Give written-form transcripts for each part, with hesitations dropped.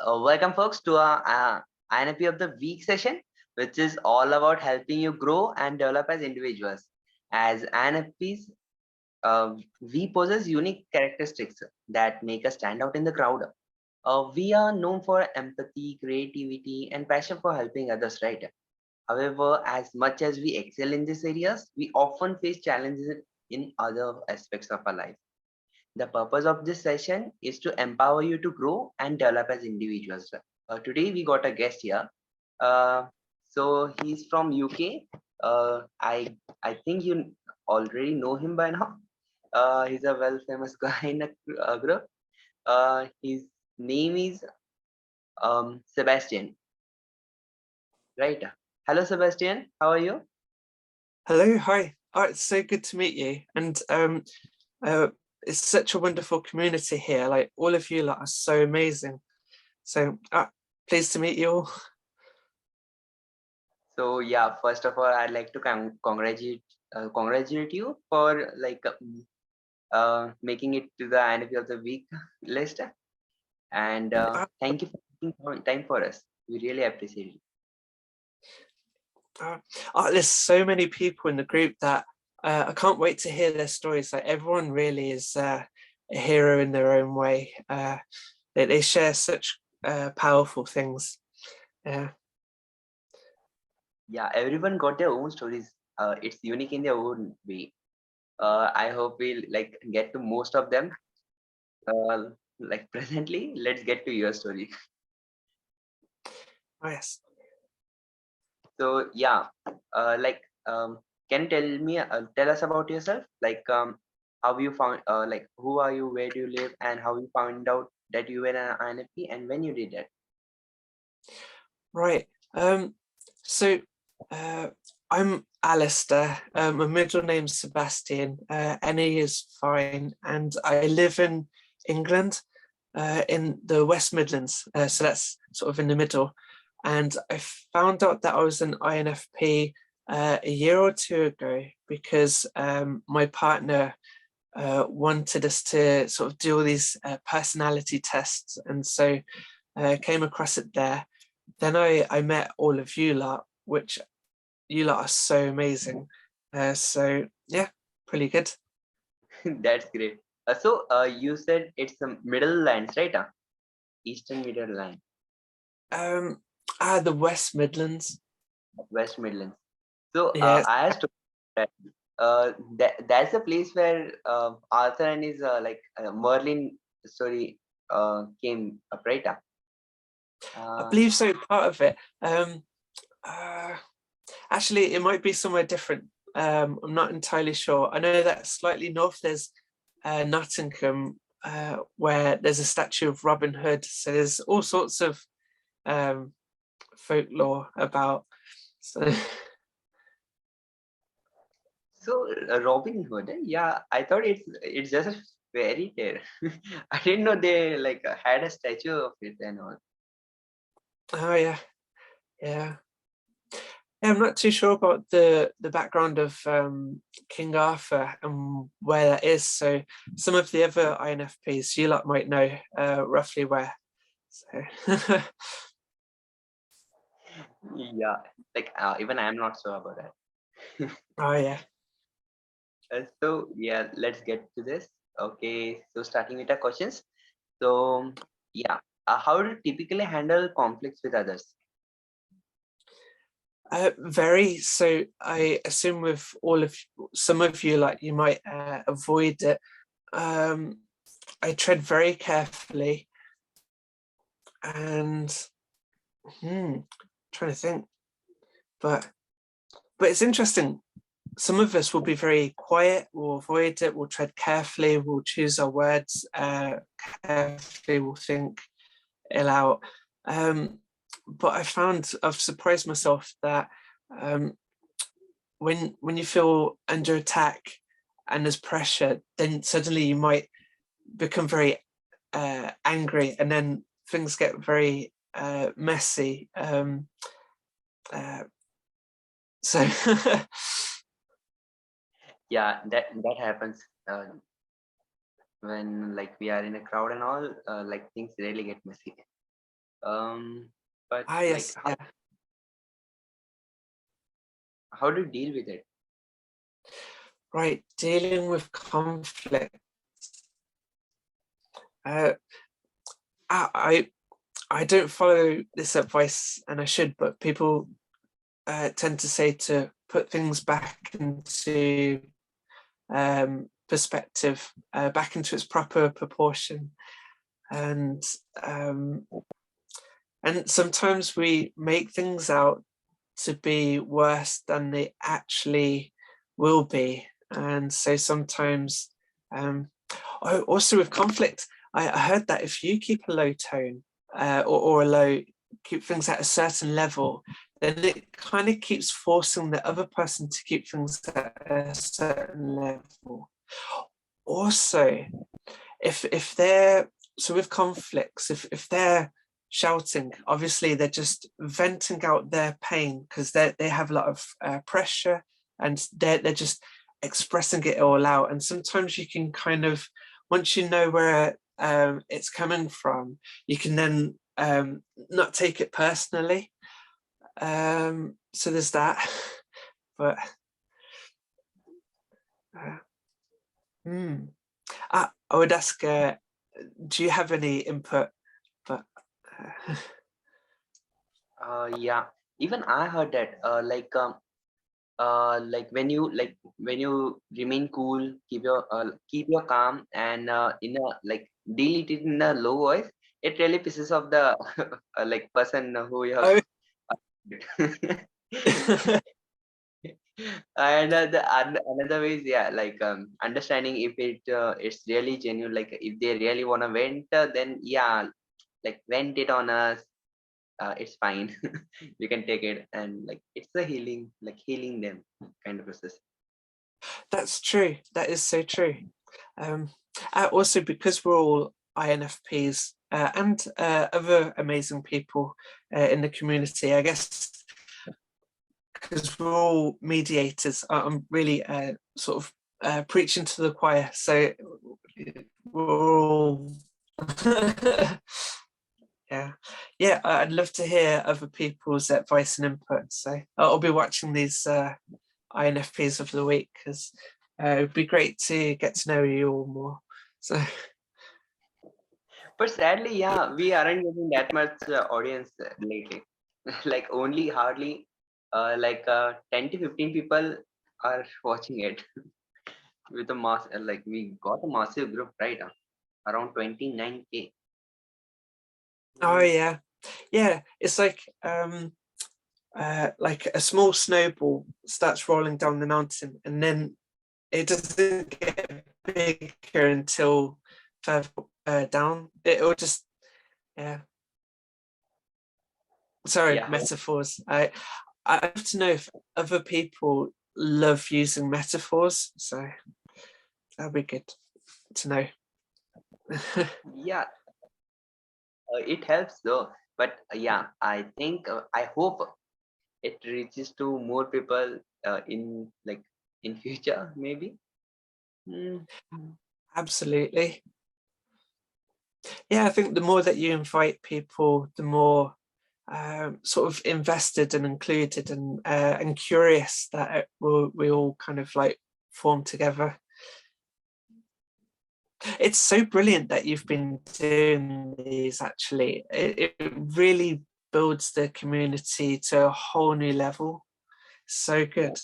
Welcome, folks, to our INFP of the Week session, which is all about helping you grow and develop as individuals. As INFPs, we possess unique characteristics that make us stand out in the crowd. We are known for empathy, creativity, and passion for helping others, right? However, as much as we excel in these areas, we often face challenges in other aspects of our life. The purpose of this session is to empower you to grow and develop as individuals. Today we got a guest here. Uh, so he's from UK. I think you already know him by now. He's a well famous guy in a group. His name is Sebastian. Right. Hello, Sebastian. How are you? Hello, hi. Oh, it's so good to meet you. And it's such a wonderful community here. Like all of you are so amazing. So pleased to meet you all. So yeah, first of all, I'd like to congratulate you for making it to the INFP of the week list. And thank you for taking time for us. We really appreciate it. There's so many people in the group that I can't wait to hear their stories. Like everyone really is a hero in their own way. They share such powerful things. Yeah, everyone got their own stories. It's unique in their own way. I hope we'll get to most of them. Presently, let's get to your story. Yes. So yeah, can you tell us about yourself? How you found, who are you, where do you live, and how you found out that you were an INFP, and when you did that. Right. So I'm Alasdair. My middle name's Sebastian. NE is fine, and I live in England, in the West Midlands. So that's sort of in the middle. And I found out that I was an INFP a year or two ago because my partner wanted us to sort of do all these personality tests, and so came across it there. Then I met all of you lot, which you lot are so amazing. So yeah, pretty good. That's great. You said it's the middle lands, right? Eastern middle land, The West Midlands. West Midlands. So Yeah. I asked that, that's the place where Arthur and his Merlin story came up, right? I believe so, part of it. Actually, it might be somewhere different. I'm not entirely sure. I know that slightly north there's Nottingham, where there's a statue of Robin Hood. So there's all sorts of folklore about. So, Robin Hood, yeah, I thought it's just a fairy tale. I didn't know they had a statue of it and all. oh yeah, yeah. Yeah, I'm not too sure about the background of King Arthur and where that is. So some of the other INFPs you lot might know roughly where. So Yeah, even I'm not sure about that. oh yeah. So yeah, let's get to this. Okay, so starting with the questions. So yeah, how do you typically handle conflicts with others? Very. So I assume with some of you, like you might avoid it. I tread very carefully, and trying to think, but it's interesting. Some of us will be very quiet, we'll avoid it, we'll tread carefully, we'll choose our words carefully, we'll think it out. But I've surprised myself that when you feel under attack and there's pressure, then suddenly you might become very angry, and then things get very messy. So Yeah, that happens when we are in a crowd and all. Things really get messy. But like Yes, yeah. how do you deal with it? Right, dealing with conflict. Uh, I don't follow this advice, and I should, but people tend to say to put things back into perspective, back into its proper proportion, and sometimes we make things out to be worse than they actually will be, and so sometimes also with conflict, I heard that if you keep a low tone or a low, keep things at a certain level, then it kind of keeps forcing the other person to keep things at a certain level. Also, if they're, so with conflicts, if they're shouting, obviously they're just venting out their pain because they have a lot of pressure, and they're just expressing it all out. And sometimes you can kind of, once you know where it's coming from, you can then not take it personally. So there's that. But I would ask, do you have any input? But Yeah, even I heard that like when you remain cool, keep your calm, and in a like deal it in a low voice, it really pisses off the like person who you have. oh, And another way is, yeah, like understanding if it's really genuine, like if they really want to vent, then yeah, like vent it on us. It's fine. You can take it, and like it's a healing, like healing them kind of process. that's true. That is so true. Also, because we're all INFPs and other amazing people in the community, I guess, because we're all mediators, I'm really sort of preaching to the choir. So we're all yeah, I'd love to hear other people's advice and input. So I'll be watching these INFPs of the week, because it'd be great to get to know you all more. So But sadly, yeah, we aren't getting that much audience lately. Like only hardly 10 to 15 people are watching it. With a mass, like we got a massive group, right? Around 29K. oh Mm, yeah, it's like a small snowball starts rolling down the mountain, and then it doesn't get bigger until further down. It'll just, yeah. Sorry, yeah. metaphors. I have to know if other people love using metaphors, so that'd be good to know. Yeah, it helps though. But yeah, I think I hope it reaches to more people in like in future maybe. Mm, Absolutely. Yeah, I think the more that you invite people, the more sort of invested and included and curious that we all kind of like form together. It's so brilliant that you've been doing these, actually. It really builds the community to a whole new level. So good.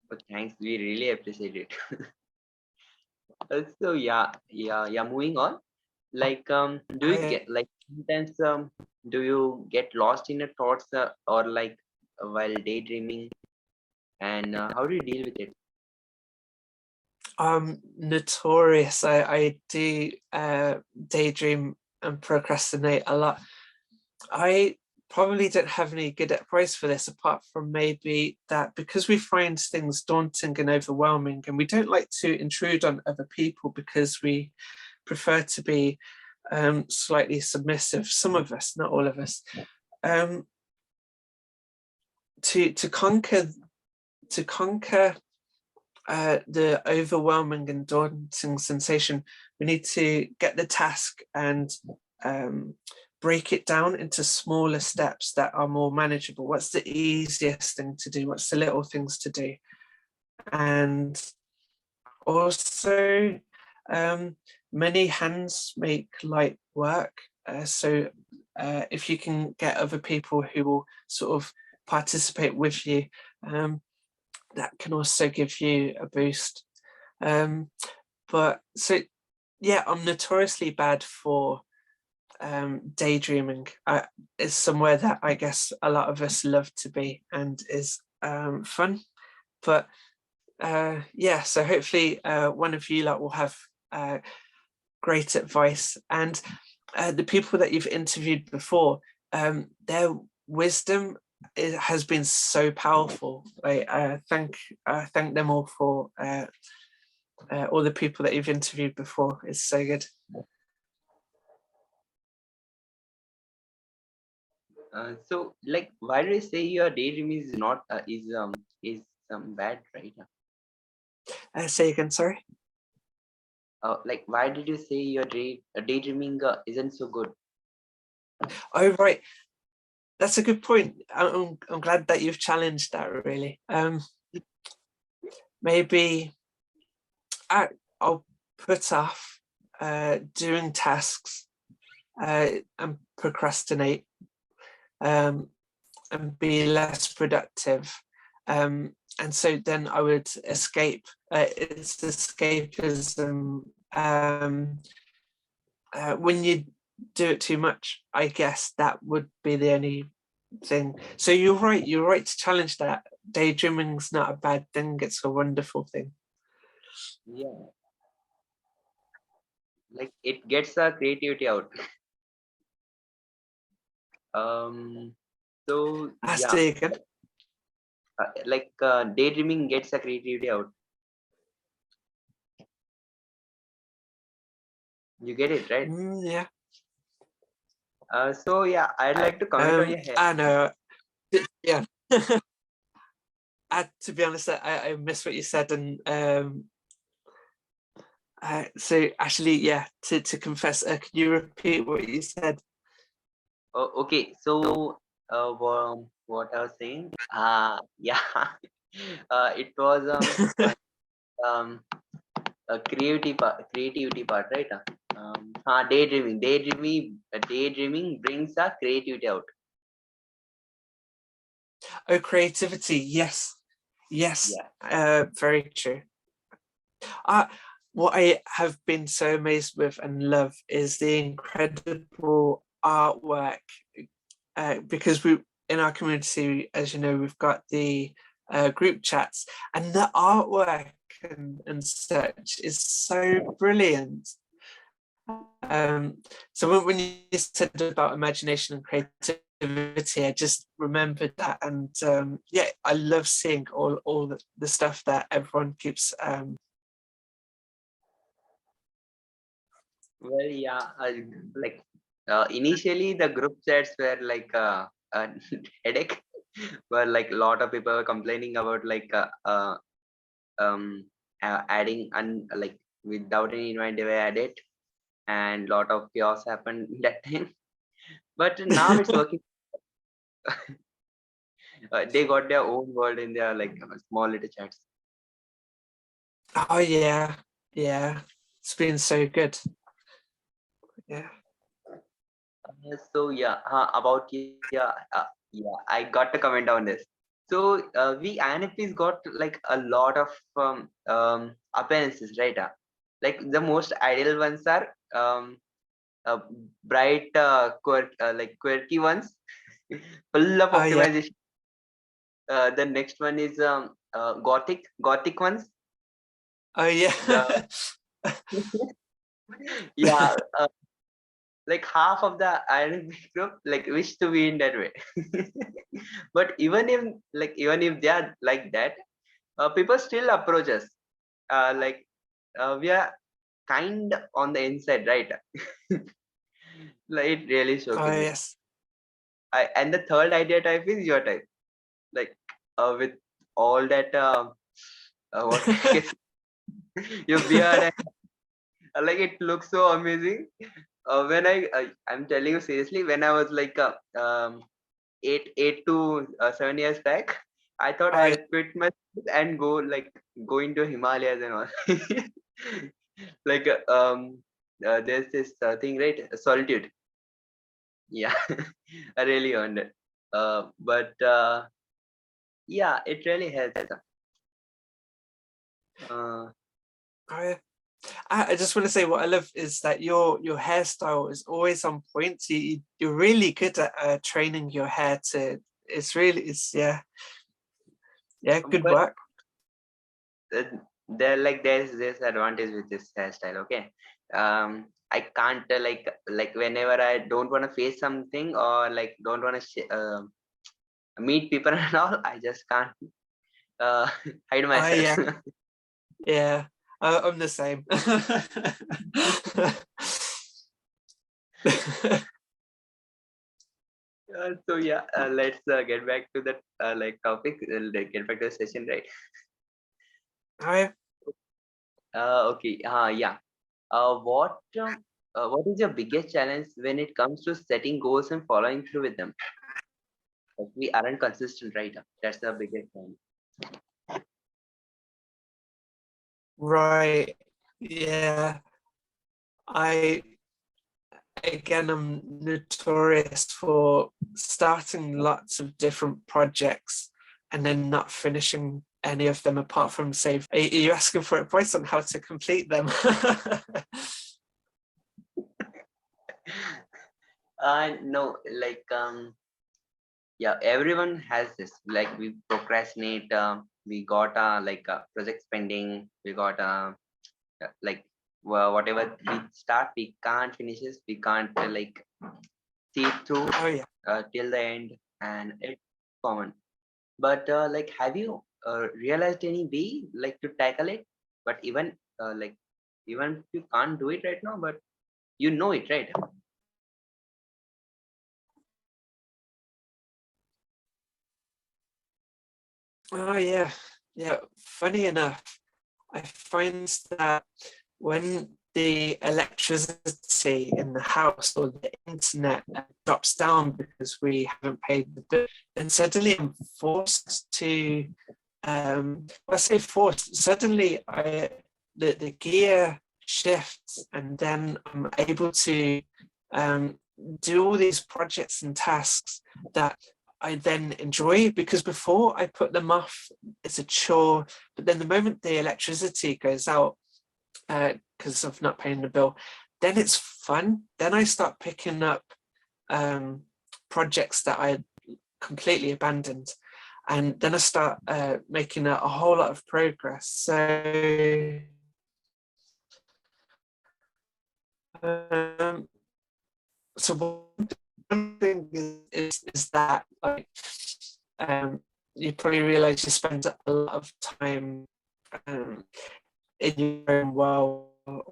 but thanks, we really appreciate it. So yeah, moving on. Like do you I get like sometimes do you get lost in your thoughts or like while daydreaming, and how do you deal with it? notorious. I do daydream and procrastinate a lot. I probably don't have any good advice for this, apart from maybe that because we find things daunting and overwhelming, and we don't like to intrude on other people because we prefer to be slightly submissive. Some of us, not all of us. Um, to conquer the overwhelming and daunting sensation. We need to get the task and break it down into smaller steps that are more manageable. What's the easiest thing to do? What's the little things to do? And also, many hands make light work. So if you can get other people who will sort of participate with you, that can also give you a boost. But so, yeah, I'm notoriously bad for daydreaming. It's somewhere that I guess a lot of us love to be and is fun. But yeah, so hopefully one of you lot will have great advice. And the people that you've interviewed before, their wisdom has been so powerful. I thank them all for all the people that you've interviewed before. It's so good. So, like, why do you say your daydream is not is bad, right? Say again, sorry. Like, why did you say your daydreaming isn't so good? Oh, right. That's a good point. I'm glad that you've challenged that, really. Maybe I'll put off doing tasks and procrastinate and be less productive. And so then I would escape. It's escapism. When you do it too much, I guess that would be the only thing. So you're right to challenge that. Daydreaming's not a bad thing, it's a wonderful thing. Yeah, like it gets the creativity out. So yeah, Say again. like daydreaming gets the creativity out. You get it, right? Yeah. So yeah, I'd like to comment on your hair. I know. Yeah. To be honest, I missed what you said, and so actually, yeah. To confess, can you repeat what you said? Oh, okay, so what I was saying, yeah, it was a creativity part, right? Daydreaming brings a creativity out. Oh, creativity. Yes. Yeah. Very true. What I have been so amazed with and love is the incredible artwork, because we in our community, as you know, we've got the group chats, and the artwork and such is so brilliant. So when you said about imagination and creativity, I just remembered that, and yeah, I love seeing all the stuff that everyone keeps Well, yeah, like initially the group chats were like a headache, but like a lot of people were complaining about like adding and like without any invite they were added, and lot of chaos happened that time. But now it's working. They got their own world in their like small little chats. Oh yeah, it's been so good. Yeah. So yeah, about yeah, I got to comment on this. So we INFPs got like a lot of appearances, right? Like the most ideal ones are uh, bright, like quirky ones, full of Oh yeah. optimization. The next one is gothic ones. Oh yeah. The yeah, like half of the INFP group like wish to be in that way. But even if they are like that, people still approach us. Like we are kind on the inside, right? Like it really Oh shocking me. yes. And the third idea type is your type. Like with all that what your beard and, like it looks so amazing. When I'm telling you seriously, when I was like 8 to 7 years back, I thought Oh, yeah. I'll quit my school and go into Himalayas and all. like there's this thing, right? Solitude. Yeah, I really earned it. But yeah, it really helps. Uh, Oh, yeah. I just want to say what I love is that your hairstyle is always on point. You're really good at training your hair to. It's yeah good but work. uh, there's this advantage with this hairstyle. Okay, I can't like whenever I don't want to face something or like don't want to meet people and all, I just can't uh, hide Oh myself. yeah, yeah. I'm the same. So yeah, let's get back to that like topic. Get back to the session, right? Oh yeah. Okay. Yeah. What is your biggest challenge when it comes to setting goals and following through with them? Like we aren't consistent, right? That's the biggest one. Right. Yeah. I again, I'm notorious for starting lots of different projects and then not finishing any of them apart from save. Are you asking for advice on how to complete them? No, yeah, everyone has this. Like we procrastinate. We got project spending. We got like whatever we start, we can't finish it. We can't see it through Oh yeah. till the end, and it's common. But like, have you realized any way like to tackle it? But even if you can't do it right now, but you know it, right? Oh yeah. Yeah. Funny enough, I find that when the electricity in the house or the internet drops down because we haven't paid the bill, then suddenly I'm forced to I say forced, suddenly the gear shifts and then I'm able to um, do all these projects and tasks that I then enjoy, because before I put them off, it's a chore. But then the moment the electricity goes out, because of not paying the bill, then it's fun. Then I start picking up projects that I completely abandoned, and then I start making a whole lot of progress. So um, one thing is that like you probably realize you spend a lot of time um, in your own world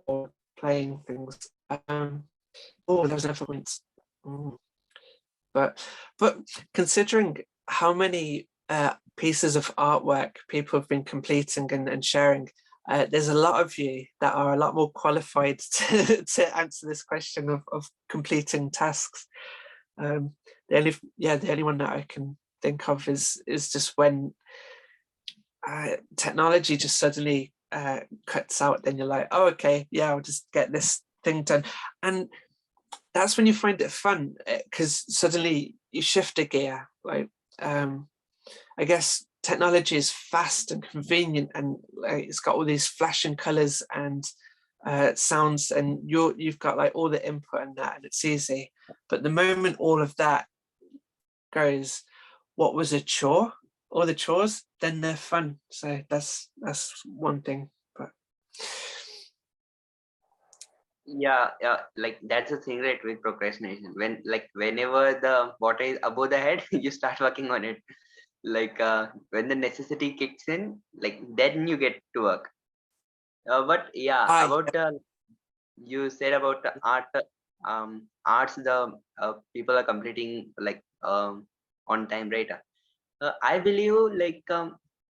or playing things. Oh, there's another point. Mm. But considering how many pieces of artwork people have been completing and sharing, there's a lot of you that are a lot more qualified to answer this question of completing tasks. The only one that I can think of is just when technology just suddenly cuts out. Then you're like, oh, okay, yeah, I'll just get this thing done, and that's when you find it fun, because suddenly you shift a gear. Like I guess technology is fast and convenient, and it's got all these flashing colors and sounds, and you've got like all the input and that, and it's easy. But the moment all of that goes, what was a chore? All the chores, then they're fun. So that's one thing. But Yeah, like that's the thing, right? With procrastination, whenever the water is above the head, you start working on it. When the necessity kicks in, like then you get to work. But yeah, I about you said about the art, arts, the people are completing on time, right? I believe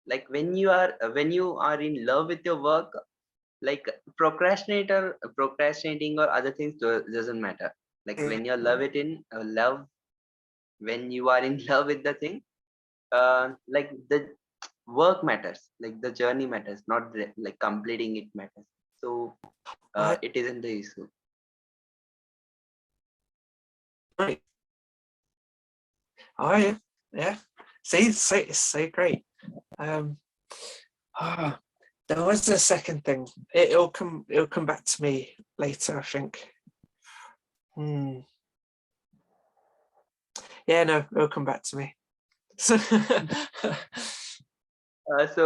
like when you are in love with your work, like procrastinating or other things doesn't matter. Like Yeah. when you love it in love, when you are in love with the thing, like the work matters, like the journey matters, not like completing it matters. So Right. it isn't the issue. Right. Oh yeah. Yeah. See, it's so great. Ah, there was a second thing. It'll come back to me later, I think. Yeah, no, it'll come back to me. So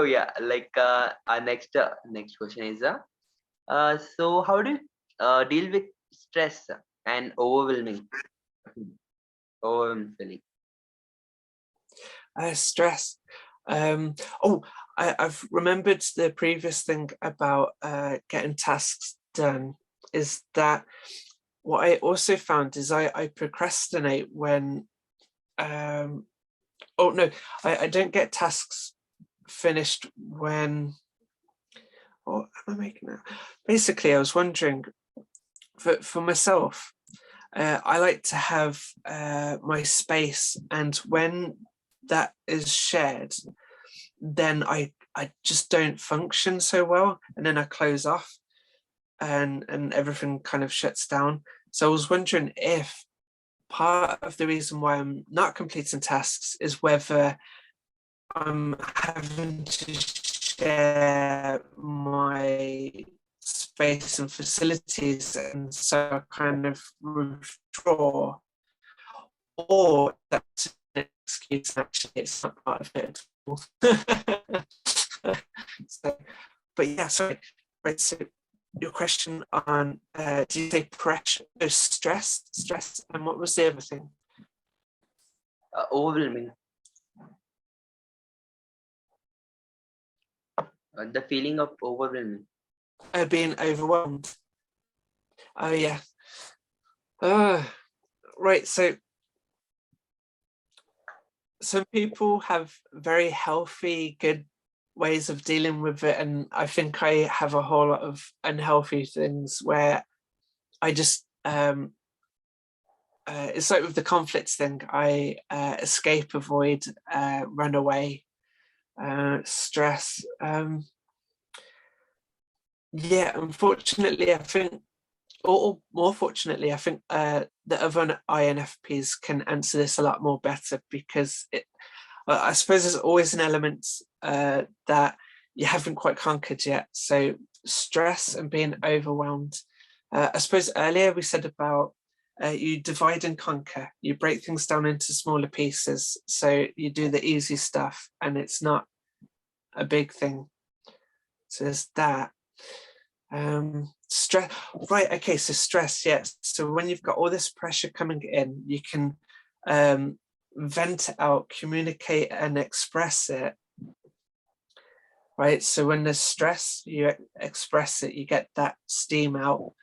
yeah, like our next question is so how do you deal with stress and overwhelming feeling? Stress. Oh, I've remembered the previous thing about getting tasks done is that what I also found is I procrastinate when oh no, I don't get tasks finished when what am I making that? Basically, I was wondering for myself, I like to have my space, and when that is shared, then I just don't function so well, and then I close off, and everything kind of shuts down. So I was wondering if part of the reason why I'm not completing tasks is whether I'm having to share my space and facilities, and so I kind of withdraw, or that's an excuse. Actually, it's not part of it at all. So, but yeah, sorry. Right. So your question on do you say pressure, stress, and what was the other thing? Overwhelming, the feeling of overwhelming. Being overwhelmed. Oh yeah. Right. So some people have very healthy, good ways of dealing with it, and I think I have a whole lot of unhealthy things where I just it's like with the conflicts thing. I escape, avoid, run away, stress. Yeah, unfortunately, I think, or more fortunately, I think the other INFPs can answer this a lot more better, because I suppose there's always an element that you haven't quite conquered yet. So stress and being overwhelmed. I suppose earlier we said about you divide and conquer. You break things down into smaller pieces. So you do the easy stuff and it's not a big thing. So there's that. Stress, right? Okay, so stress, yes. So when you've got all this pressure coming in, you can vent it out, communicate, and express it. Right. So when there's stress, you express it, you get that steam out.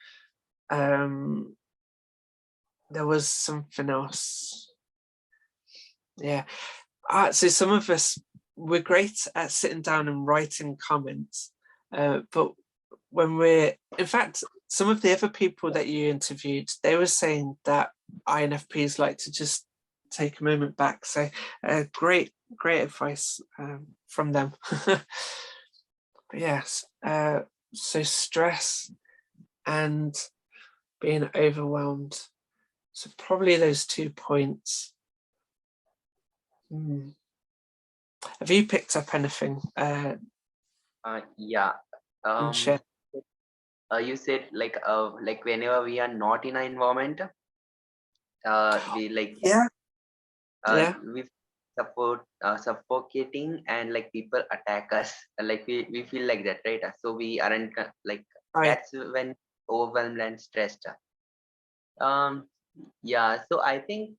There was something else. Yeah. So some of us, we're great at sitting down and writing comments, but when in fact, some of the other people that you interviewed, they were saying that INFPs like to just take a moment back. So great advice from them. But yes, so stress and being overwhelmed. So probably those 2 points. Have you picked up anything? Yeah. Share? You said like whenever we are not in an environment, we like Yeah. Yeah. we suffocating, and like people attack us, like we feel like that, right? So we aren't like Right. that's when overwhelmed and stressed. Um, yeah. So I think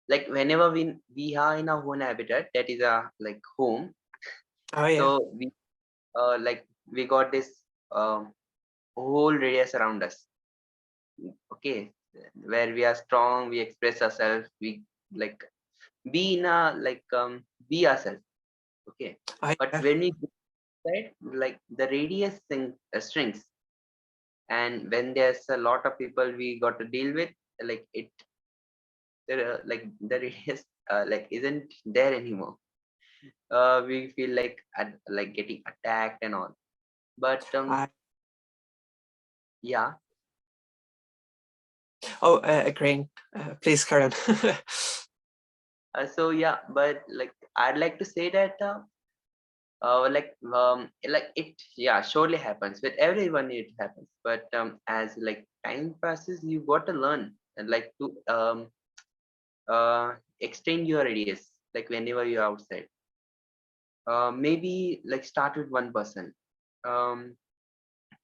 like whenever we are in our own habitat, that is a like home. Oh yeah. So we like we got this whole radius around us. Okay, where we are strong, we express ourselves, we like be in a like be ourselves. Okay, I, but when we go outside, like the radius shrinks, and when there's a lot of people we got to deal with, like it, like the radius like isn't there anymore. We feel like like getting attacked and all. But I yeah. agreeing. Please carry on. So yeah, but like I'd like to say that like it, yeah, surely happens with everyone. It happens, but as like time passes, you got to learn and like to extend your radius. Like whenever you're outside, maybe like start with one person. Um,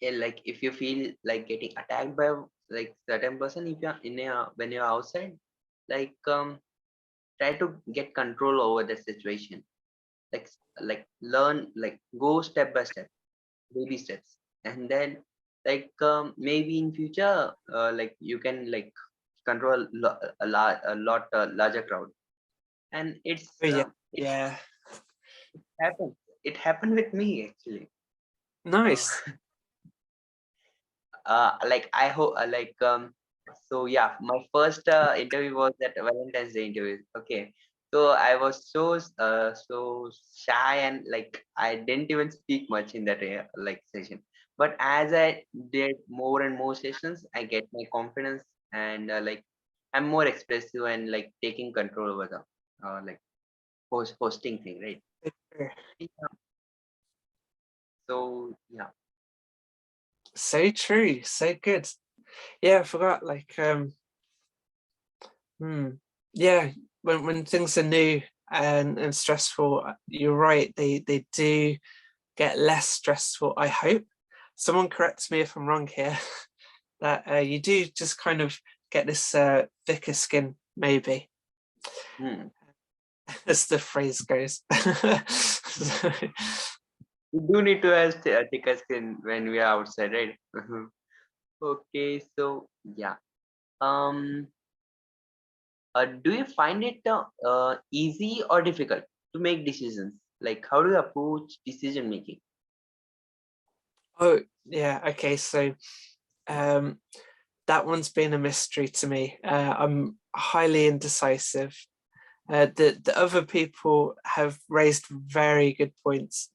like if you feel like getting attacked by like certain person, if you're in a when you're outside, like try to get control over the situation. Like learn, like go step by step, baby steps, and then like maybe in future like you can like control a lot larger crowd. And Oh, yeah, it yeah, happened, it happened with me actually. uh, nice. like I hope so yeah, my first interview was at Valentine's Day interview. Okay, so I was so shy, and like I didn't even speak much in that like session. But as I did more and more sessions, I get my confidence, and like I'm more expressive and like taking control over the like hosting thing, right? Yeah. So yeah. So true, so good. Yeah, I forgot. Like, yeah, when things are new and stressful, you're right. They do get less stressful. I hope. Someone corrects me if I'm wrong here. That you do just kind of get this thicker skin, maybe, Hmm. as the phrase goes. So, We do need to have thicker skin when we are outside, right? Okay, so yeah. Um, do you find it easy or difficult to make decisions? Like, how do you approach decision making? oh yeah, okay. So um, that one's been a mystery to me. I'm highly indecisive. The other people have raised very good points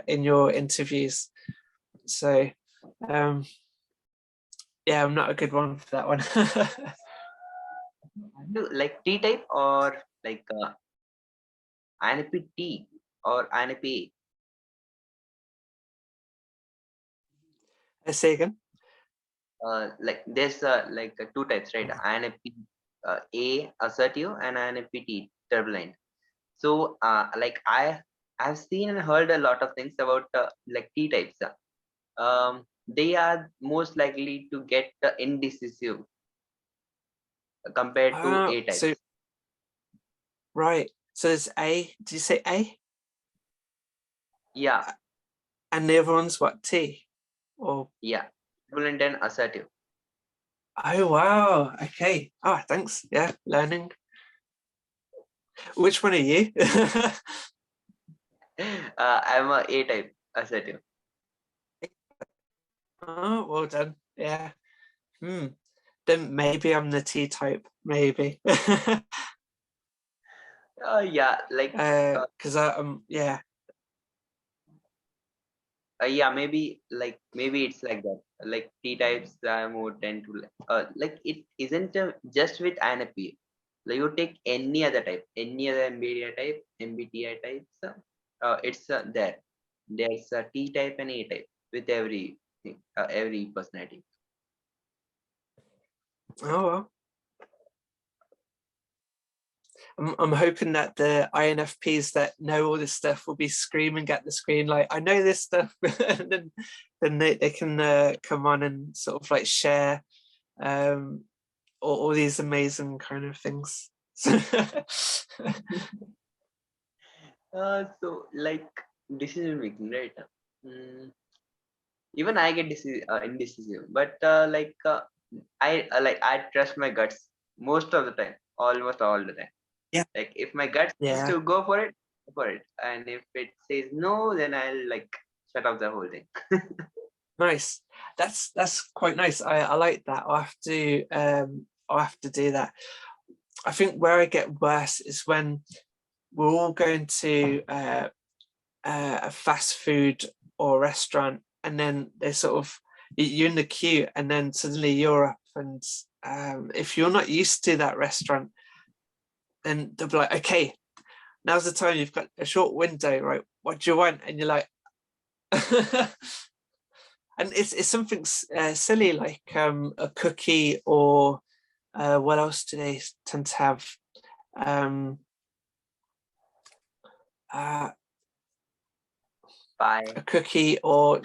in your interviews. So yeah, I'm not a good one for that one. Like T type or like INFP or INFP? Say again. Like there's like two types, right? INFP A assertive and INFP turbulent. So like I've seen and heard a lot of things about like T types. They are most likely to get indecisive compared to A So types. right. So there's A. Did you say A? Yeah, And the other one's what, T? Or yeah, turbulent and assertive. oh wow. Okay. Oh, thanks. Yeah, learning. Which one are you? I'm a A type, assertive. Oh, well done. Yeah. Hmm. Then maybe I'm the T type. Maybe. Yeah, like Because yeah. yeah, maybe it's like that. Like T types more tend to like it isn't just with INFP. Like you take any other type, any other MBTI type, MBTI types, it's there. There's a T type and A type with every personality. Oh well. I'm hoping that the INFPs that know all this stuff will be screaming at the screen like, I know this stuff, and then they can come on and sort of like share all these amazing kind of things. So like decision making, right? Mm, even I get indecisive, but I trust my guts most of the time, almost all the time. Yeah, Like if my gut says yeah, to go for it, for it. And if it says no, then I'll like shut off the whole thing. Nice. That's quite nice. I like that. I'll have to do that. I think where I get worse is when we're all going to a fast food or restaurant, and then they sort of you're in the queue, and then suddenly you're up, and if you're not used to that restaurant, then they'll be like, okay, now's the time, you've got a short window, right? What do you want? And you're like, and it's something silly like a cookie, or what else do they tend to have? Bye. A cookie, or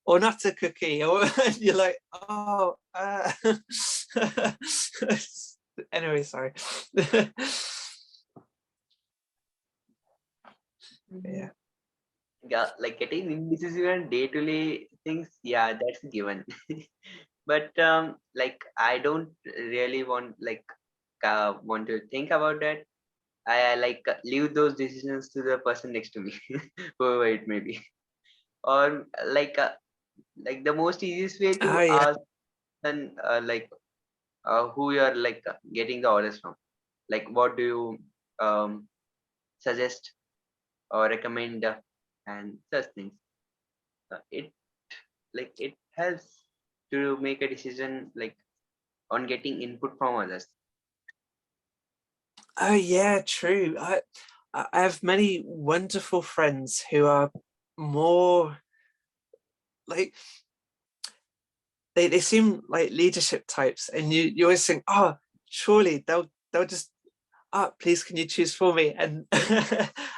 not a cookie, or you're like, oh, anyway, sorry. Yeah. Yeah, like getting indecisive and day-to-day things, yeah, that's given. But like I don't really want to think about that. I like leave those decisions to the person next to me, whoever it may be. Or like the most easiest way Oh to yeah. ask then who you are getting the orders from. Like what do you suggest or recommend and such things. It it helps to make a decision like on getting input from others. Oh yeah, true. I have many wonderful friends who are more like, they seem like leadership types, and you always think, oh, surely they'll just, oh, please can you choose for me? And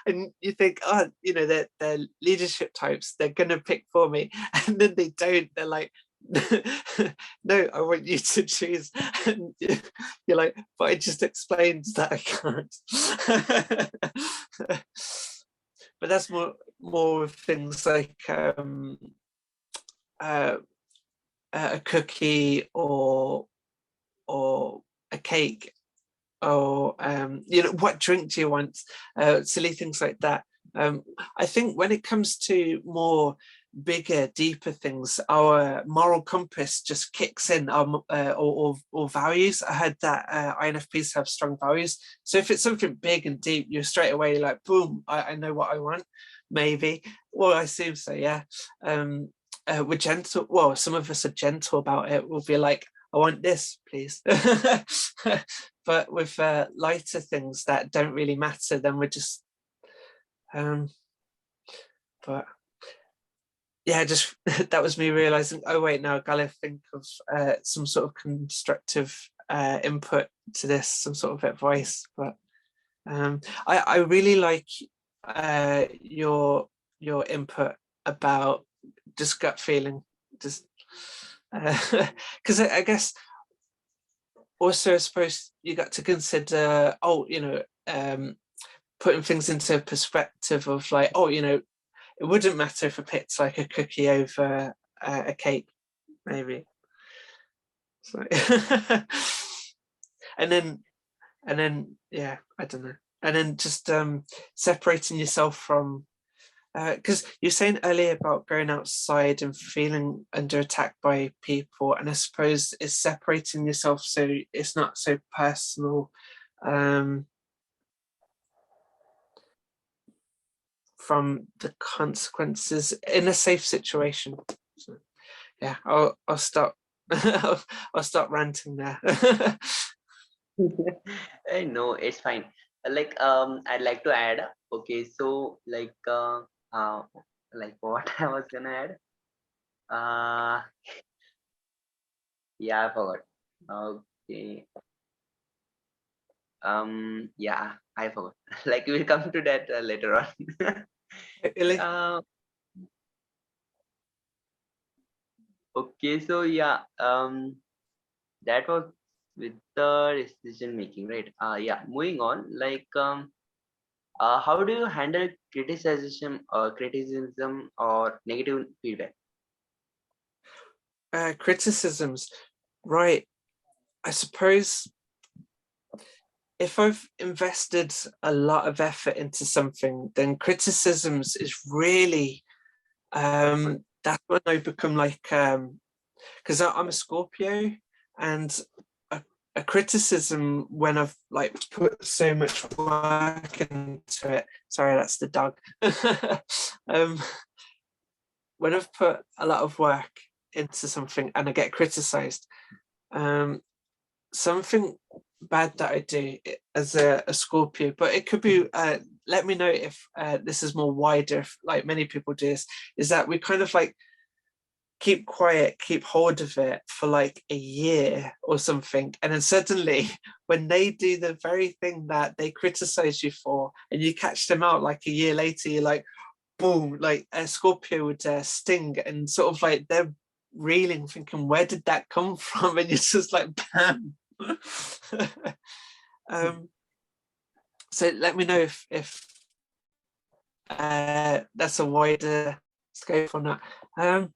and you think, oh, they're leadership types, they're gonna pick for me, and then they don't. They're like, no, I want you to choose. And you're like, but I just explained that I can't. But that's more of things like uh, a cookie, or a cake, or what drink do you want, silly things like that. I think when it comes to more bigger, deeper things, our moral compass just kicks in, or values. I heard that INFPs have strong values, so if it's something big and deep, you're straight away like, boom, I know what I want. Maybe, well, I assume so, yeah. We're gentle, well, some of us are gentle about it. We'll be like, I want this, please. But with lighter things that don't really matter, then we're just but yeah, just that was me realizing, oh wait, now I gotta think of some sort of constructive input to this, some sort of advice. But I really like your input about just gut feeling, just because I guess also, I suppose you got to consider, putting things into perspective of like, it wouldn't matter if I picked like a cookie over a cake, maybe. So, and then yeah, I don't know. And then just separating yourself from, because you're saying earlier about going outside and feeling under attack by people, and I suppose it's separating yourself so it's not so personal, from the consequences in a safe situation. So, yeah, I'll stop. I'll stop ranting there. No, it's fine. I'd like to add. Okay, so uh like what I was gonna add. Uh yeah, I forgot. Okay. Yeah, I forgot. Like we'll come to that later on. Really? uh, okay, so yeah, that was with the decision making, right? Yeah, moving on. How do you handle criticism or negative feedback? Criticisms, right? I suppose if I've invested a lot of effort into something, then criticisms is really that's when I become like because I'm a Scorpio, and a criticism when I've like put so much work into it. Sorry, that's the dog. When I've put a lot of work into something and I get criticized, something bad that I do as a Scorpio, but it could be, let me know if this is more wider, if like many people do this, is that we kind of like keep quiet, keep hold of it for like a year or something. And then suddenly when they do the very thing that they criticize you for and you catch them out like a year later, you're like, boom, like a Scorpio would sting and sort of like they're reeling thinking, where did that come from? And it's just like, bam. So let me know if that's a wider scope on that.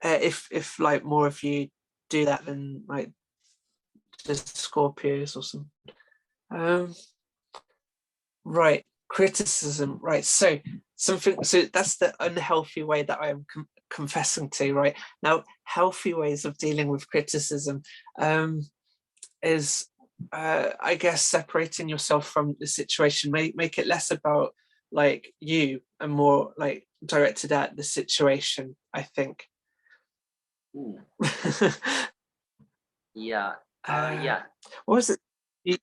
If like more of you do that than like just Scorpios or something. Right, criticism. Right, so something. So that's the unhealthy way that I am confessing to. Right now, healthy ways of dealing with criticism is, I guess, separating yourself from the situation. Make it less about like you and more like directed at the situation, I think. Yeah. Yeah. What was it? You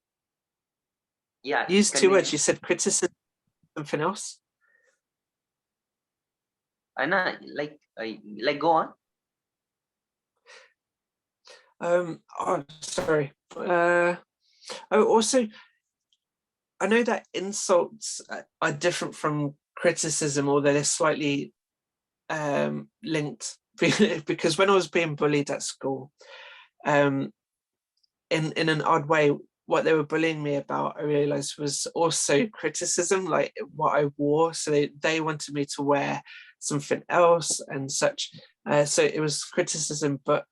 Yeah. used two words. Continue. You said criticism, something else. I know, like go on. Oh, sorry. Also, I know that insults are different from criticism, although they're slightly linked. Because when I was being bullied at school, in an odd way, what they were bullying me about, I realized, was also criticism, like what I wore. So they wanted me to wear something else and such. So it was criticism. But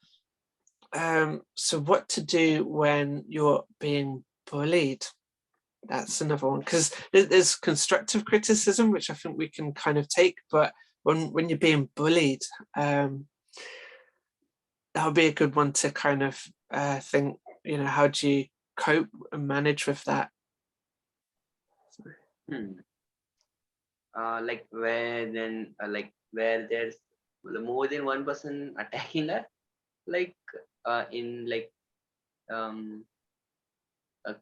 so what to do when you're being bullied? That's another one, because there's constructive criticism, which I think we can kind of take, but when you're being bullied, that would be a good one to kind of think, how do you cope and manage with that? Like where then, where there's more than one person attacking her, like in like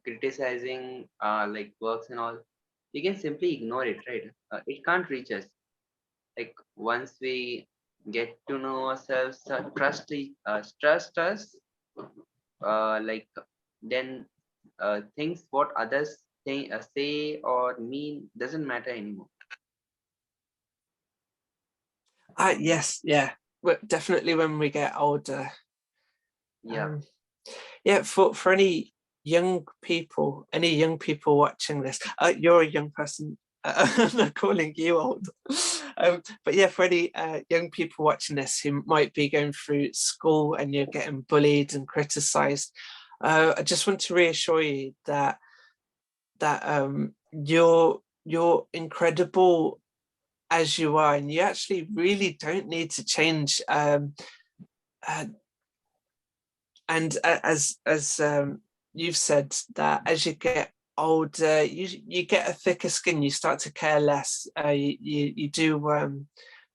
criticizing like works and all, you can simply ignore it, right? It can't reach us. Like once we get to know ourselves, trust us, like then things what others say or mean doesn't matter anymore. Yes, yeah, definitely when we get older. Yeah. Yeah, for any young people watching this, you're a young person. I'm not calling you old. But yeah, for any young people watching this who might be going through school and you're getting bullied and criticized, I just want to reassure you that you're incredible as you are, and you actually really don't need to change. And as you've said, that as you get older, you get a thicker skin, you start to care less. You do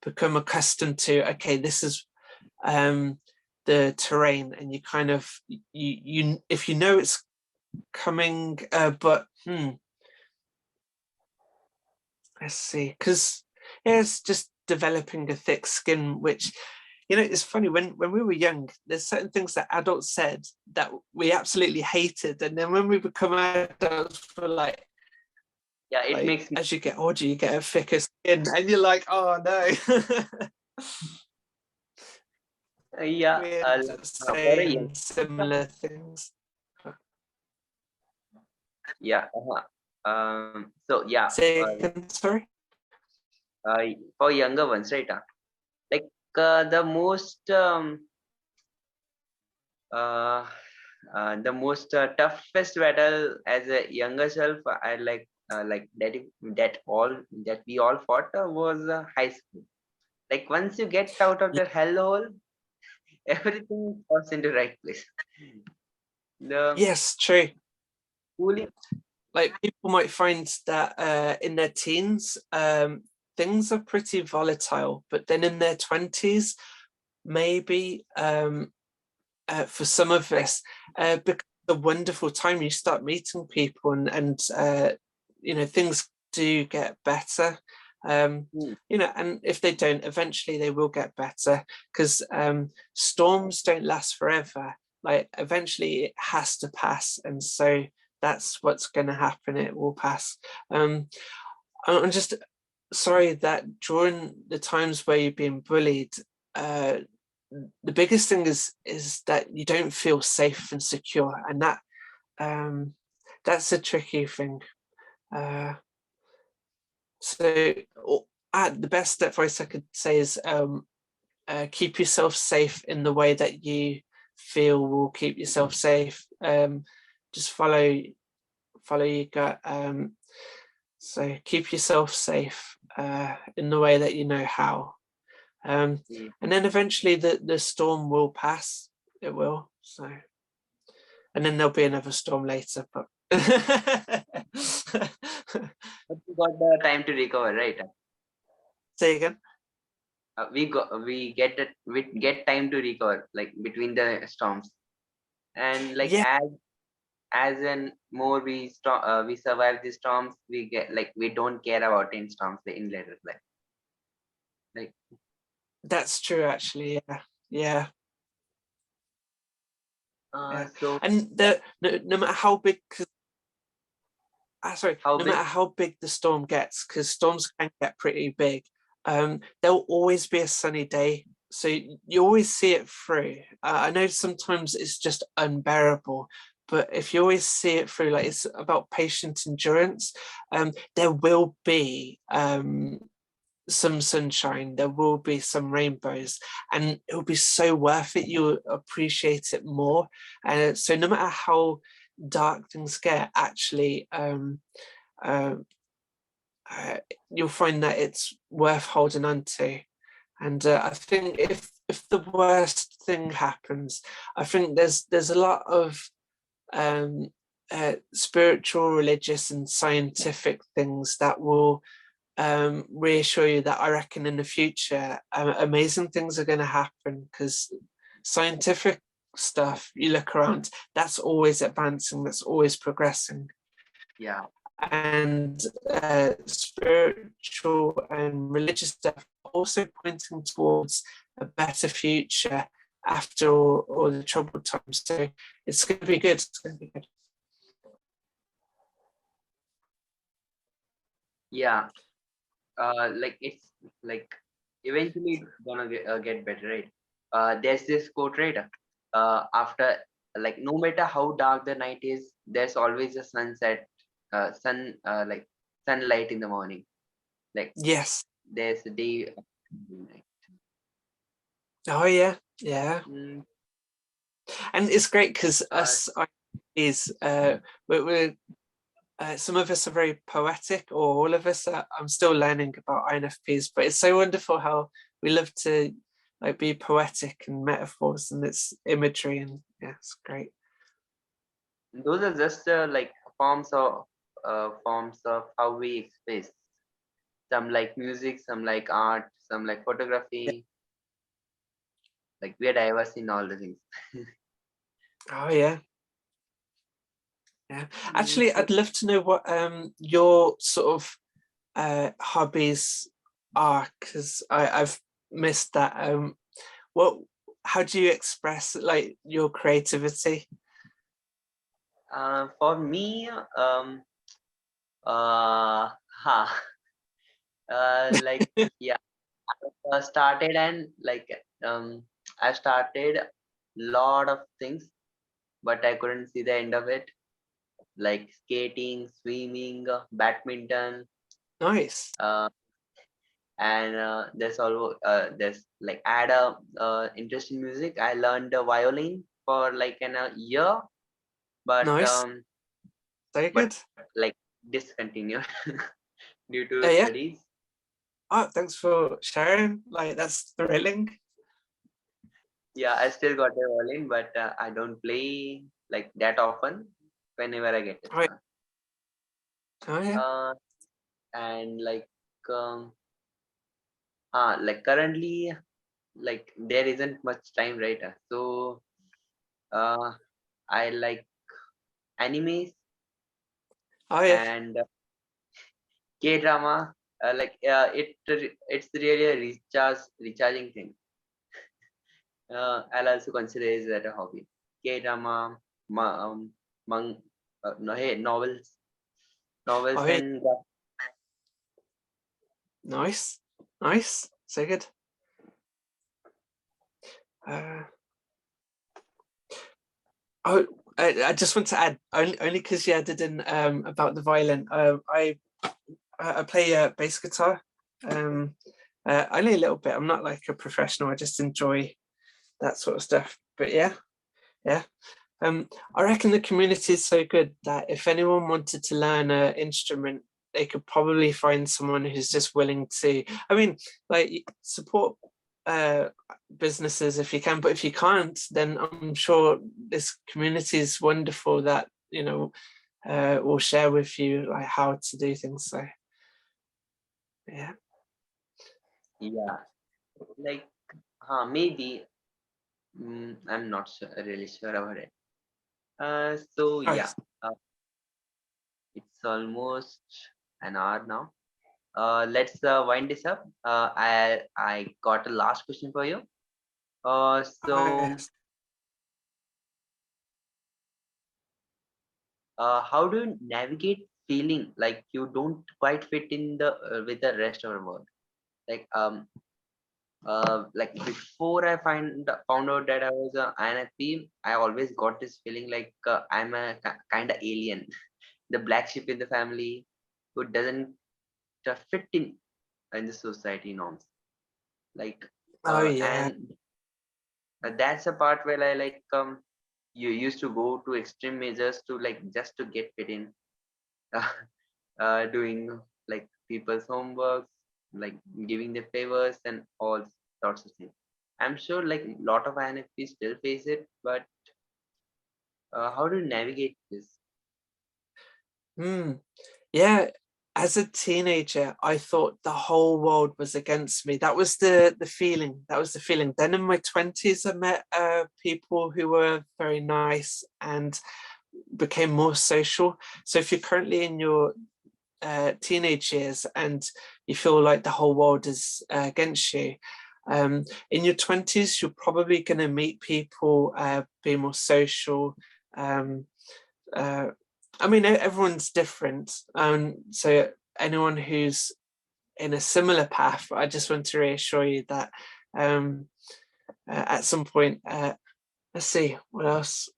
become accustomed to, okay, this is the terrain, and you kind of you if you know it's coming, but let's see, because it's just developing a thick skin, which, it's funny, when we were young, there's certain things that adults said that we absolutely hated, and then when we become adults, we're like, Yeah, it makes me. as you get older, you get a thicker skin, and you're like, oh no. Yeah, We're for a young. saying similar things. Yeah. So yeah, Say again, sorry. for younger ones, right? Like the most uh, The most toughest battle as a younger self, I like that we all fought was high school. Like once you get out of the hellhole, everything falls into right place. The Yes, true. schooling, Like people might find that in their teens, things are pretty volatile, but then in their 20s, maybe for some of us, because the wonderful time you start meeting people and things do get better. And if they don't, eventually they will get better, because storms don't last forever. Like eventually it has to pass, and so that's what's going to happen. It will pass. I'm just sorry that during the times where you've been bullied, the biggest thing is that you don't feel safe and secure, and that's a tricky thing. So the best advice I could say is keep yourself safe in the way that you feel will keep yourself safe. Just follow your gut. So keep yourself safe in the way that you know how. And then eventually the storm will pass. It will. So, and then there'll be another storm later. But but we got the time to recover, right? say again. We get time to recover, like between the storms, and like Yeah, as in more we survive the storms, we get like we don't care about in storms in later life. Like that's true. Actually, yeah. so And no matter how big, how no big? matter how big the storm gets, because storms can get pretty big, there'll always be a sunny day. So you always see it through. I know sometimes it's just unbearable, but if you always see it through, like it's about patient endurance, there will be some sunshine, there will be some rainbows, and it will be so worth it. You'll appreciate it more. And so no matter how dark things get, actually uh, you'll find that it's worth holding on to. And I think if the worst thing happens, I think there's a lot of spiritual, religious, and scientific things that will reassure you that I reckon in the future amazing things are going to happen, because scientific stuff, you look around, that's always advancing, that's always progressing. Yeah. And spiritual and religious stuff also pointing towards a better future after all the troubled times. So it's going to be good. It's going to be good. Yeah. Like it's like eventually it's gonna get better, right? There's this quote, right? After, like, no matter how dark the night is, there's always a sunset, like sunlight in the morning. Like Yes. there's a day. Night. Oh yeah, yeah. Mm, And it's great because uh, us is we're some of us are very poetic, or all of us are. I'm still learning about INFPs, but it's so wonderful how we love to like be poetic and metaphors and its imagery, and yeah, it's great. those are just like forms of how we express. Some like music, some like art, some like Yeah. photography. Like we are diverse in all the things. Oh yeah, yeah. Actually, So I'd love to know what your sort of hobbies are, because I've missed that. What? How do you express like your creativity? for me, uh, huh, like yeah, I started and like I started lot of things, but I couldn't see the end of it. Like skating, swimming, badminton, Nice. and there's like I had a interest in music. I learned the violin for like a year, but Nice. Very but good. like discontinued due to Yeah. studies. Oh, thanks for sharing. Like, that's thrilling. Yeah, I still got a violin, but I don't play like that often. Whenever I get a Right. chance, Oh yeah. uh, and um, like currently, like there isn't much time, right? So uh, I like animes Oh yeah. and K drama. It's really a recharging thing. I'll also consider it as a hobby. K drama, ma- um, no, hey, novels Oh yeah. and Nice. Nice. So good. Uh, oh, I just want to add only because you added in about the violin. I play bass guitar. Um, only a little bit. I'm not like a professional. I just enjoy that sort of stuff. But yeah, yeah. I reckon the community is so good that if anyone wanted to learn an instrument, they could probably find someone who's just willing to. I mean, like support uh, businesses if you can, but if you can't, then I'm sure this community is wonderful that will share with you like how to do things. So yeah. yeah, like maybe I'm not really sure about it. So yeah, Nice. uh, it's almost an hour now. Let's wind this up. I got a last question for you. So Nice. how do you navigate feeling like you don't quite fit in the with the rest of the world? Like like before I found out that I was a INFP, I always got this feeling like I'm a kind of alien, the black sheep in the family who doesn't fit in the society norms. Like Oh yeah. and that's a part where I like you used to go to extreme measures to like just to get fit in, doing like people's homeworks, like giving their favors and all sorts of things. I'm sure like a lot of INFPs still face it, but how do you navigate this? Hmm. Yeah, as a teenager, I thought the whole world was against me. That was the feeling. That was the feeling. Then in my 20s, I met people who were very nice and became more social. So if you're currently in your teenage years and you feel like the whole world is against you, in your 20s, you're probably going to meet people, be more social. Um, uh, I mean, everyone's different. So anyone who's in a similar path, I just want to reassure you that um, at some point, let's see what else.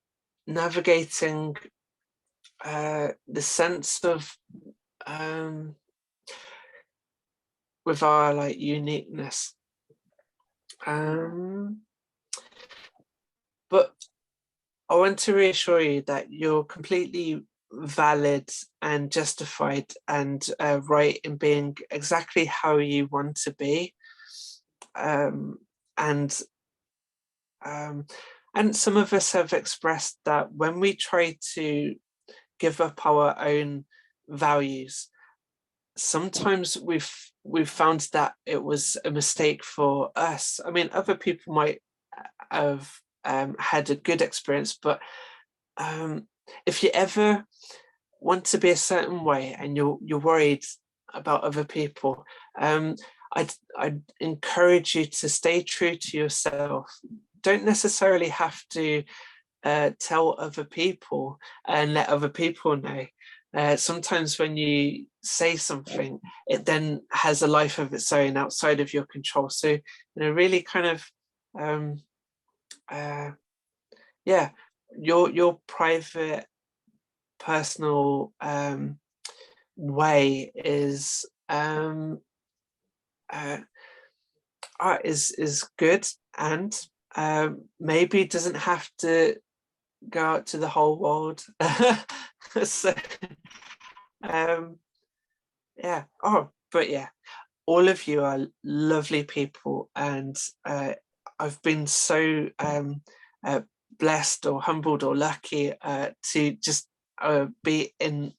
Navigating the sense of um, with our like uniqueness. Um, but I want to reassure you that you're completely valid and justified and right in being exactly how you want to be. Um, and um, and some of us have expressed that when we try to give up our own values, sometimes we've found that it was a mistake for us. I mean, other people might have had a good experience, but if you ever want to be a certain way and you're worried about other people, I'd encourage you to stay true to yourself. Don't necessarily have to tell other people and let other people know. Sometimes when you say something, it then has a life of its own outside of your control. So, really kind of, um, uh, yeah, your private, personal way uh, is good and maybe doesn't have to go out to the whole world. So, yeah. Oh, but yeah, all of you are lovely people, and I've been so blessed or humbled or lucky to just be in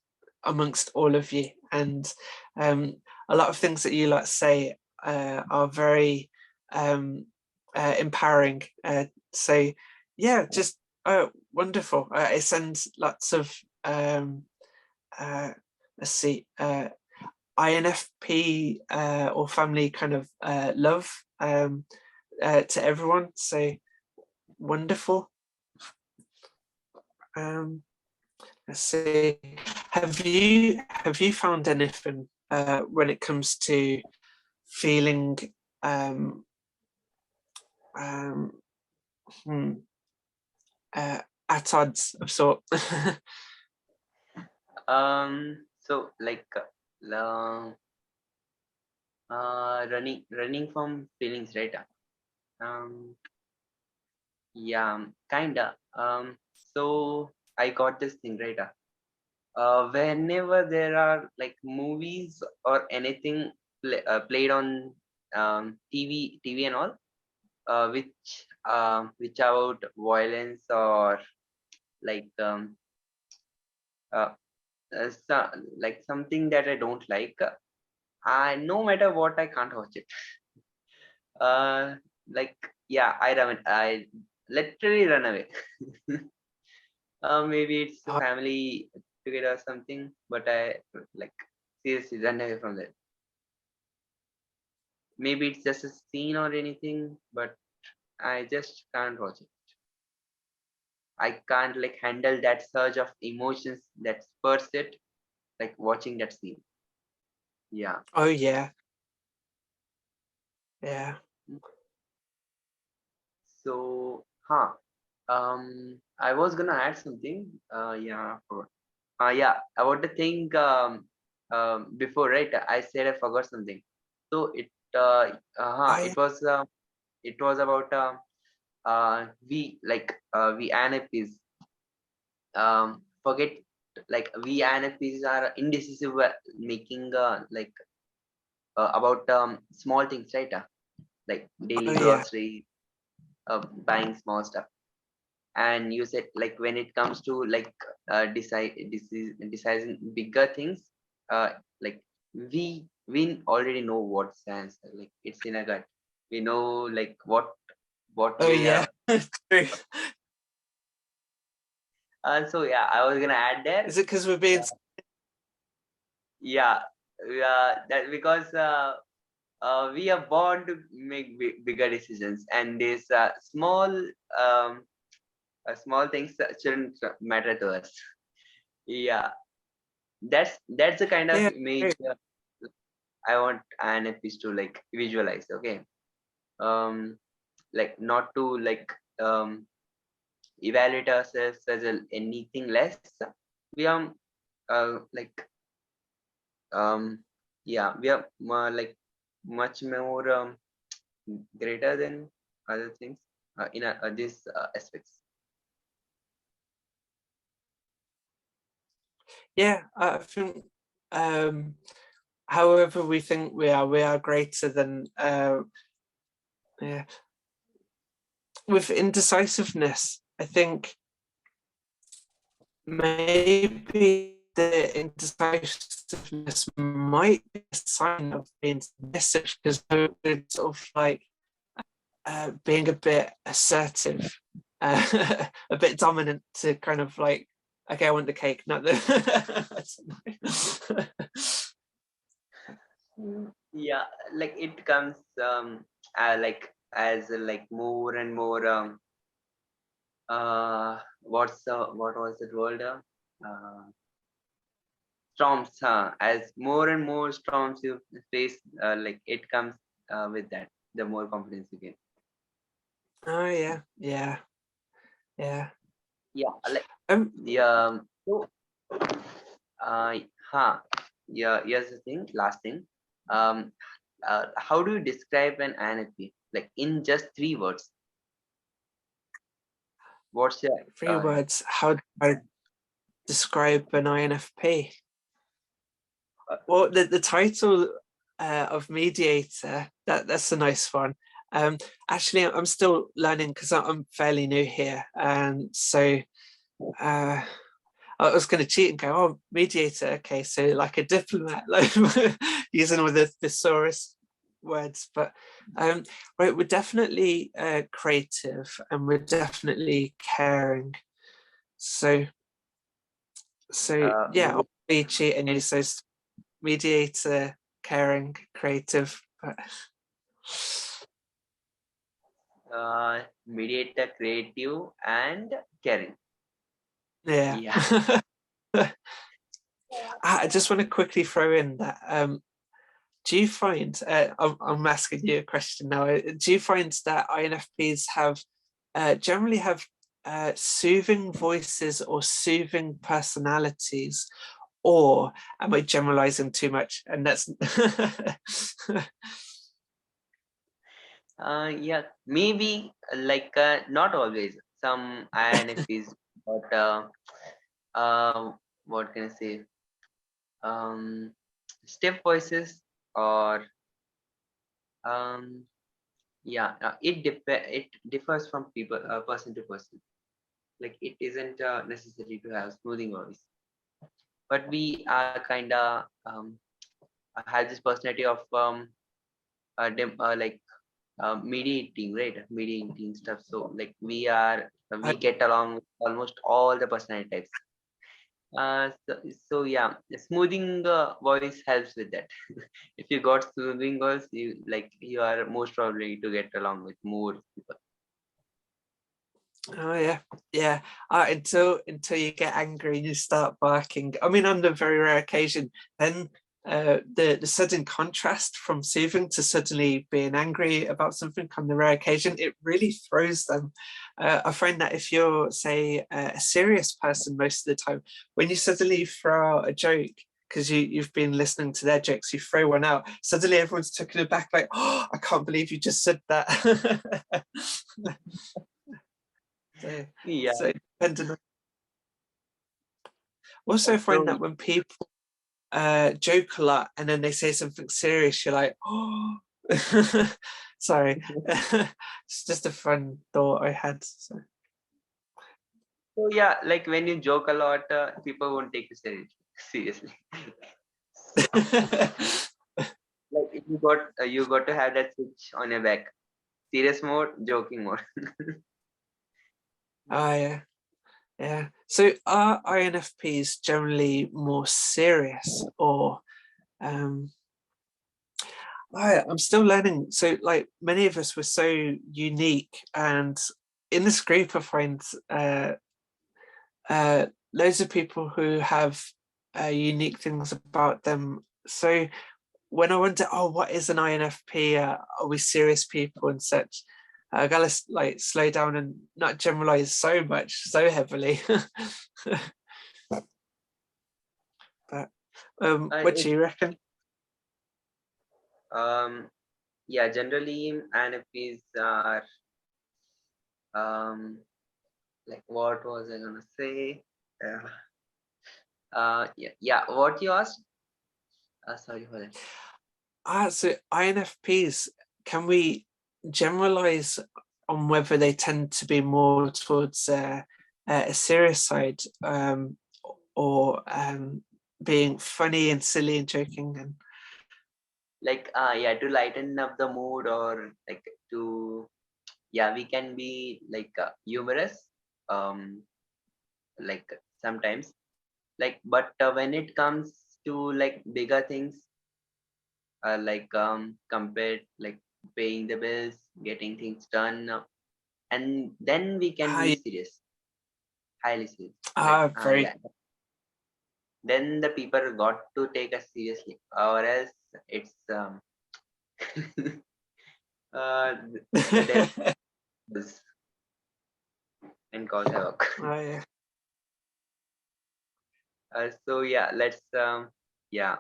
amongst all of you, and a lot of things that you say are very empowering. So yeah, just wonderful. It sends lots of let's see, INFP or family kind of love to everyone. So wonderful. Let's see. Have you found anything when it comes to feeling at odds of sort? So like running from feelings, right? Yeah, kinda. So I got this thing, right? Whenever there are like movies or anything played on TV and all, which about violence or like uh, like something that I don't like. I no matter what, I can't watch it. Uh, like yeah, I literally run away. Maybe it's a family together or something, but I like seriously run away from that. Maybe it's just a scene or anything, but I just can't watch it. I can't like handle that surge of emotions that spurs it, like watching that scene. Yeah. Oh yeah, yeah. So, I was gonna add something. Yeah, yeah, about the thing before, right? I said I forgot something. So I it was about we INFPs forget, like we INFPs are indecisive, making about small things, right? Like daily oh yeah, grocery, buying small stuff. And you said like when it comes to like deciding bigger things, uh like we already know what's the answer, like it's in a gut. We know like what oh we yeah. have. True. So yeah, I was gonna add there. Is it because we're being? Yeah, that because we are born to make bigger decisions, and these um small things that shouldn't matter to us. Yeah, that's the kind of Yeah, true. image I want INFPs to like visualize. Okay, um, like not to like evaluate ourselves as anything less. We are like yeah, we are like much more greater than other things in these aspects. Yeah, I think however we think we are greater than yeah. With indecisiveness, I think maybe the indecisiveness might be a sign of being submissive, because it's sort of like being a bit assertive, a bit dominant, to kind of like, okay, I want the cake, not the. Yeah, like it comes like as like more and more what was the word storms, as more and more storms you face, like it comes with that, the more confidence you gain. Oh yeah, yeah, yeah. Yeah, like Um, yeah. So uh huh yeah, here's the thing, last thing. um how do you describe an INFP, like in just 3 words? What's your 3 words. How do I describe an INFP? Well, the title of mediator, that's a nice one. Actually, I'm still learning because I'm fairly new here, and so I was going to cheat and go, oh, mediator. Okay, so like a diplomat, like using all the thesaurus words, but right, we're definitely creative and we're definitely caring. So yeah, I'll be cheating you. So mediator, caring, creative. But mediator, creative, and caring. yeah. I just want to quickly throw in that do you find I'm asking you a question now, do you find that INFPs have generally have soothing voices or soothing personalities, or am I generalizing too much? And that's yeah, maybe like not always. Some INFPs, but what can I say? Stiff voices, or yeah, it differs from people, person to person. Like it isn't necessary to have smoothing voice, but we are kind of have this personality of like mediating, right? Mediating stuff. So like we get along with almost all the personality types. So yeah, smoothing voice helps with that. If you got smoothing voice, you are most probably to get along with more people. oh yeah. Until you get angry and you start barking. I mean, on the very rare occasion, then the sudden contrast from soothing to suddenly being angry about something on the rare occasion, it really throws them. I find that if you're, say, a serious person most of the time, when you suddenly throw out a joke because you've been listening to their jokes, you throw one out, suddenly everyone's taken aback, like, oh, I can't believe you just said that. Yeah. So depending on, also So find that when people joke a lot and then they say something serious, you're like, oh, sorry. It's just a fun thought I had. So. So yeah, like when you joke a lot, people won't take you seriously. Like you got to have that switch on your back. Serious mode, joking mode. Oh yeah. So are INFPs generally more serious, or I'm still learning. So like many of us were so unique, and in this group I find loads of people who have unique things about them. So when I wonder, oh, what is an INFP? Are we serious people and such? I gotta like slow down and not generalize so much, so heavily. But what do you reckon? Yeah, generally INFPs are like, what was I gonna say? Yeah. What you asked? Sorry for that. So INFPs, can we generalize on whether they tend to be more towards a serious side, or being funny and silly and joking? And like yeah, to lighten up the mood, or like to, yeah, we can be like humorous, like sometimes, like, but when it comes to like bigger things, like compared, like paying the bills, getting things done, and then we can be serious, highly serious. Like very yeah, then the people got to take us seriously, or else it's the devil is and cause havoc. yeah. So yeah, let's yeah,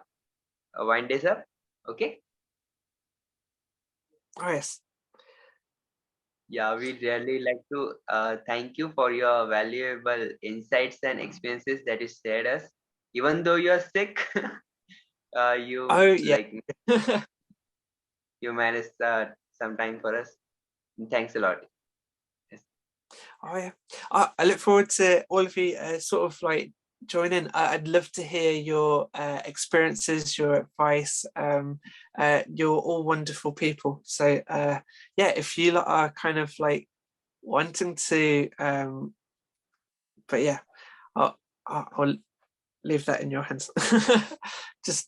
wind this up. Okay. Oh yes. Yeah, we'd really like to thank you for your valuable insights and experiences that you shared us. Even though you're sick, you Oh yeah. like you managed some time for us. Thanks a lot. Yes. Oh yeah, I look forward to all of you sort of like join in. I'd love to hear your experiences, your advice. You're all wonderful people. So yeah, if you lot are kind of like wanting to, but yeah, I'll leave that in your hands. Just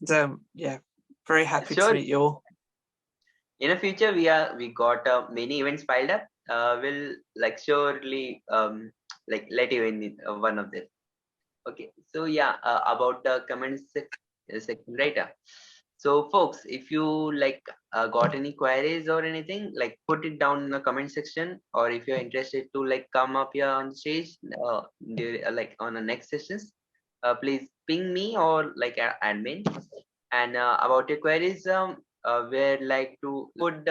yeah, very happy to Sure. meet you all. In the future, we got many events piled up. We'll like surely like let you in one of them. Okay, so yeah, about the section, right? So folks, if you like got any queries or anything, like put it down in the comment section, or if you're interested to like come up here on stage, like on the next sessions, please ping me or like admin. And about your queries, we'd like to would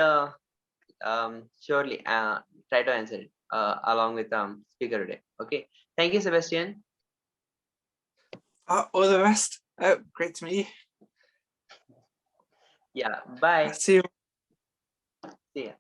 surely try to answer it along with speaker today. Okay, thank you, Sebastian. All the rest. Great to meet you. Yeah, bye. See you. See ya.